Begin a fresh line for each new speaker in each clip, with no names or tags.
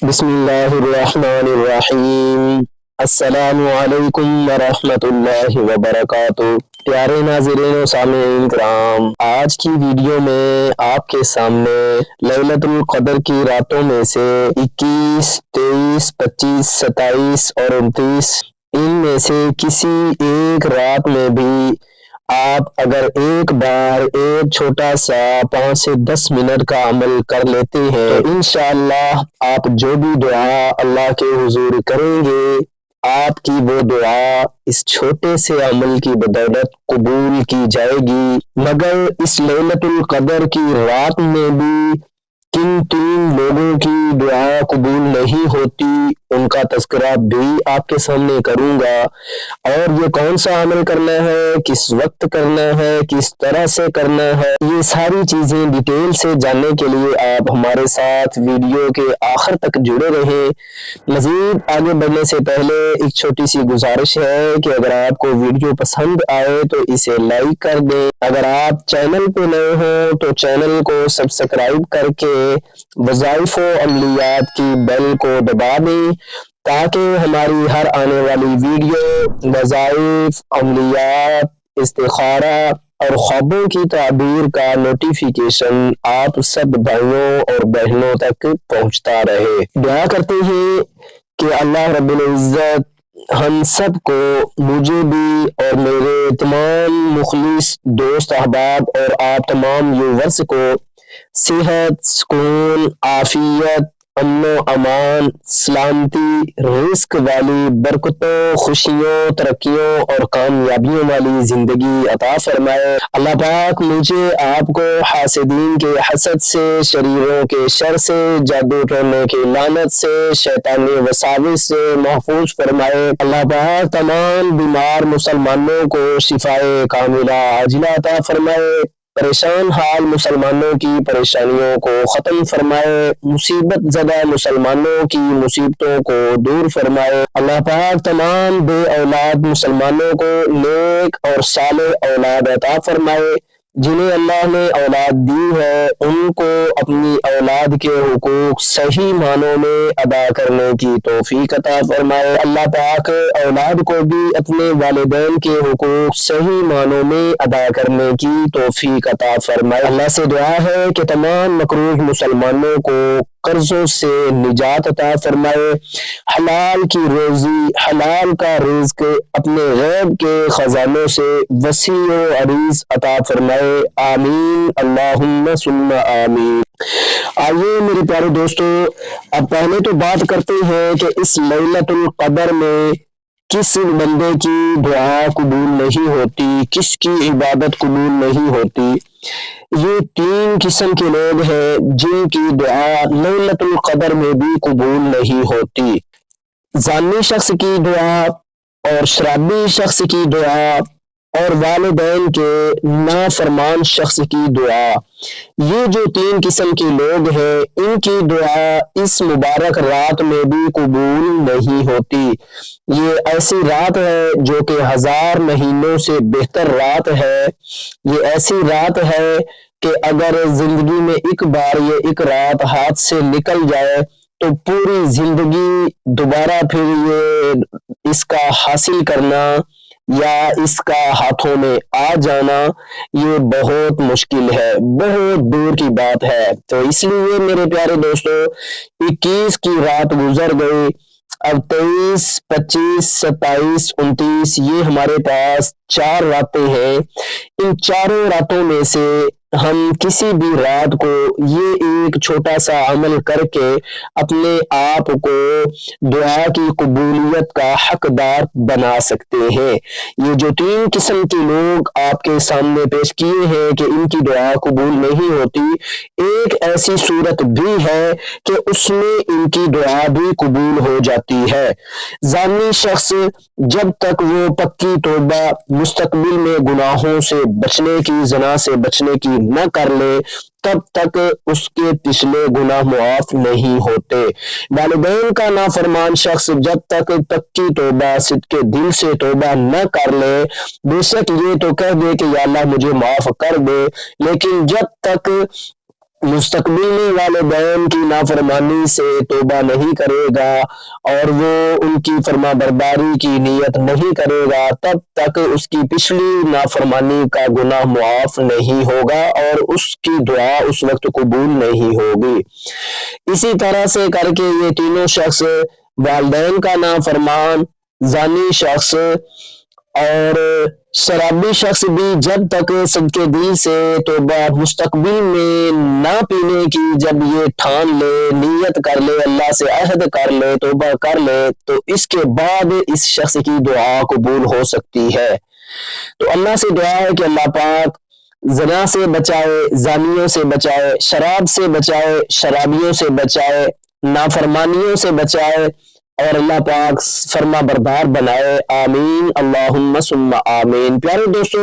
بسم اللہ الرحمن الرحیم۔ السلام علیکم ورحمۃ اللہ وبرکاتہ۔ پیارے ناظرین و سامعین کرام، آج کی ویڈیو میں آپ کے سامنے لیلۃ القدر کی راتوں میں سے 21، 23، 25، 27 اور 29 ان میں سے کسی ایک رات میں بھی آپ اگر ایک بار ایک چھوٹا سا 5 سے 10 منٹ کا عمل کر لیتے ہیں تو انشاءاللہ آپ جو بھی دعا اللہ کے حضور کریں گے، آپ کی وہ دعا اس چھوٹے سے عمل کی بدولت قبول کی جائے گی۔ مگر اس لیلۃ القدر کی رات میں بھی کن 3 لوگوں کی دعا قبول نہیں ہوتی، ان کا تذکرہ بھی آپ کے سامنے کروں گا، اور یہ کون سا عمل کرنا ہے، کس وقت کرنا ہے، کس طرح سے کرنا ہے، یہ ساری چیزیں ڈیٹیل سے جاننے کے لیے آپ ہمارے ساتھ ویڈیو کے آخر تک جڑے رہیں۔ مزید آگے بڑھنے سے پہلے ایک چھوٹی سی گزارش ہے کہ اگر آپ کو ویڈیو پسند آئے تو اسے لائک کر دیں، اگر آپ چینل پہ نئے ہوں تو چینل کو سبسکرائب کر کے وظائف و عملیات کی بیل کو دبا دیں تاکہ ہماری ہر آنے والی ویڈیو وظائف، عملیات، استخارہ اور خوابوں کی تعبیر کا نوٹیفیکیشن آپ سب بھائیوں اور بہنوں تک پہنچتا رہے۔ دعا کرتے ہیں کہ اللہ رب العزت ہم سب کو، مجھے بھی اور میرے تمام مخلص دوست احباب اور آپ تمام ویورز کو صحت، سکون، عافیت، امن و امان، سلامتی، رزق والی برکتوں، خوشیوں، ترقیوں اور کامیابیوں والی زندگی عطا فرمائے۔ اللہ پاک مجھے آپ کو حاسدین کے حسد سے، شریروں کے شر سے، جادو ٹونے کی لعنت سے، شیطانی وساوس سے محفوظ فرمائے۔ اللہ پاک تمام بیمار مسلمانوں کو شفائے کاملہ عاجلہ عطا فرمائے، پریشان حال مسلمانوں کی پریشانیوں کو ختم فرمائے، مصیبت زدہ مسلمانوں کی مصیبتوں کو دور فرمائے۔ اللہ پاک تمام بے اولاد مسلمانوں کو نیک اور صالح اولاد عطا فرمائے، جنہیں اللہ نے اولاد دی ہے ان کو اپنی اولاد کے حقوق صحیح معنوں میں ادا کرنے کی توفیق عطا فرمائے۔ اللہ پاک اولاد کو بھی اپنے والدین کے حقوق صحیح معنوں میں ادا کرنے کی توفیق عطا فرمائے۔ اللہ سے دعا ہے کہ تمام مقروض مسلمانوں کو قرضوں سے نجات عطا فرمائے، حلال کی روزی، حلال کا رزق اپنے غیب کے خزانوں سے وسیع و عریض عطا فرمائے، آمین اللہم ثم آمین۔ آئیے میرے پیارے دوستو، اب پہلے تو بات کرتے ہیں کہ اس لیلۃ القدر میں کس بندے کی دعا قبول نہیں ہوتی، کس کی عبادت قبول نہیں ہوتی۔ یہ 3 قسم کے لوگ ہیں جن کی دعا لیلۃ القدر میں بھی قبول نہیں ہوتی۔ زانی شخص کی دعا اور شرابی شخص کی دعا اور والدین کے نافرمان شخص کی دعا، یہ جو 3 قسم کے لوگ ہیں ان کی دعا اس مبارک رات میں بھی قبول نہیں ہوتی۔ یہ ایسی رات ہے جو کہ 1000 مہینوں سے بہتر رات ہے۔ یہ ایسی رات ہے کہ اگر زندگی میں ایک بار یہ ایک رات ہاتھ سے نکل جائے تو پوری زندگی دوبارہ پھر یہ اس کا حاصل کرنا یا اس کا ہاتھوں میں آ جانا یہ بہت مشکل ہے، بہت دور کی بات ہے۔ تو اس لیے میرے پیارے دوستو، 21 کی رات گزر گئی، اب 23، 25، 27، 29 یہ ہمارے پاس 4 راتیں ہیں۔ ان چاروں راتوں میں سے ہم کسی بھی رات کو یہ ایک چھوٹا سا عمل کر کے اپنے آپ کو دعا کی قبولیت کا حقدار بنا سکتے ہیں۔ یہ جو 3 قسم کے لوگ آپ کے سامنے پیش کیے ہیں کہ ان کی دعا قبول نہیں ہوتی، ایک ایسی صورت بھی ہے کہ اس میں ان کی دعا بھی قبول ہو جاتی ہے۔ زانی شخص جب تک وہ پکی توبہ مستقبل میں گناہوں سے بچنے کی، زنا سے بچنے کی نہ کر لے، تب تک اس کے پچھلے گناہ معاف نہیں ہوتے۔ والدین کا نافرمان شخص جب تک پکی توبہ، صدق دل سے توبہ نہ کر لے، بے شک یہ تو کہہ دے کہ یا اللہ مجھے معاف کر دے، لیکن جب تک مستقبل میں والدین کی نافرمانی سے توبہ نہیں کرے گا اور وہ ان کی فرما برداری کی نیت نہیں کرے گا، تب تک اس کی پچھلی نافرمانی کا گناہ معاف نہیں ہوگا اور اس کی دعا اس وقت قبول نہیں ہوگی۔ اسی طرح سے کر کے یہ تینوں شخص، والدین کا نافرمان، زانی شخص اور شرابی شخص بھی، جب تک صدقے دل سے توبہ مستقبل میں نہ پینے کی جب یہ ٹھان لے، نیت کر لے، اللہ سے عہد کر لے، توبہ کر لے، تو اس کے بعد اس شخص کی دعا قبول ہو سکتی ہے۔ تو اللہ سے دعا ہے کہ اللہ پاک زنا سے بچائے، زانیوں سے بچائے، شراب سے بچائے، شرابیوں سے بچائے، نافرمانیوں سے بچائے اور اللہ پاک فرما بردار بنائے، آمین اللہم ثم آمین۔ پیارے دوستو،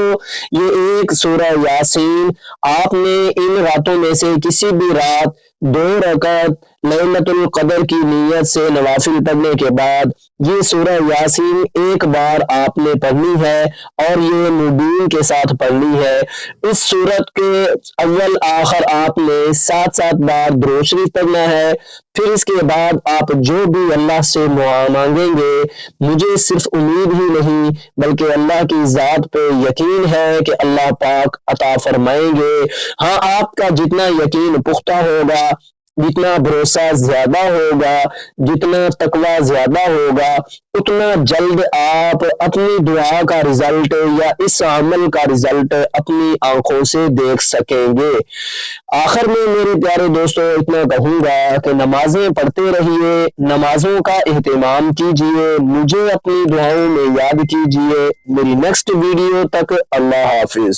یہ ایک سورہ یاسین، آپ نے ان راتوں میں سے کسی بھی رات 2 رکعت لیلۃ القدر کی نیت سے نوافل پڑھنے کے بعد یہ سورہ یاسین ایک بار آپ نے پڑھنی ہے اور یہ مبین کے ساتھ پڑھنی ہے۔ اس سورت کے اول آخر آپ نے 7 بار درود شریف پڑھنا ہے۔ پھر اس کے بعد آپ جو بھی اللہ سے مانگیں گے، مجھے صرف امید ہی نہیں بلکہ اللہ کی ذات پہ یقین ہے کہ اللہ پاک عطا فرمائیں گے۔ ہاں، آپ کا جتنا یقین پختہ ہوگا، جتنا بھروسہ زیادہ ہوگا، جتنا تقوی زیادہ ہوگا، اتنا جلد آپ اپنی دعا کا رزلٹ یا اس عمل کا رزلٹ اپنی آنکھوں سے دیکھ سکیں گے۔ آخر میں میرے پیارے دوستو اتنا کہوں گا کہ نمازیں پڑھتے رہیے، نمازوں کا اہتمام کیجیے، مجھے اپنی دعاؤں میں یاد کیجیے۔ میری نیکسٹ ویڈیو تک اللہ حافظ۔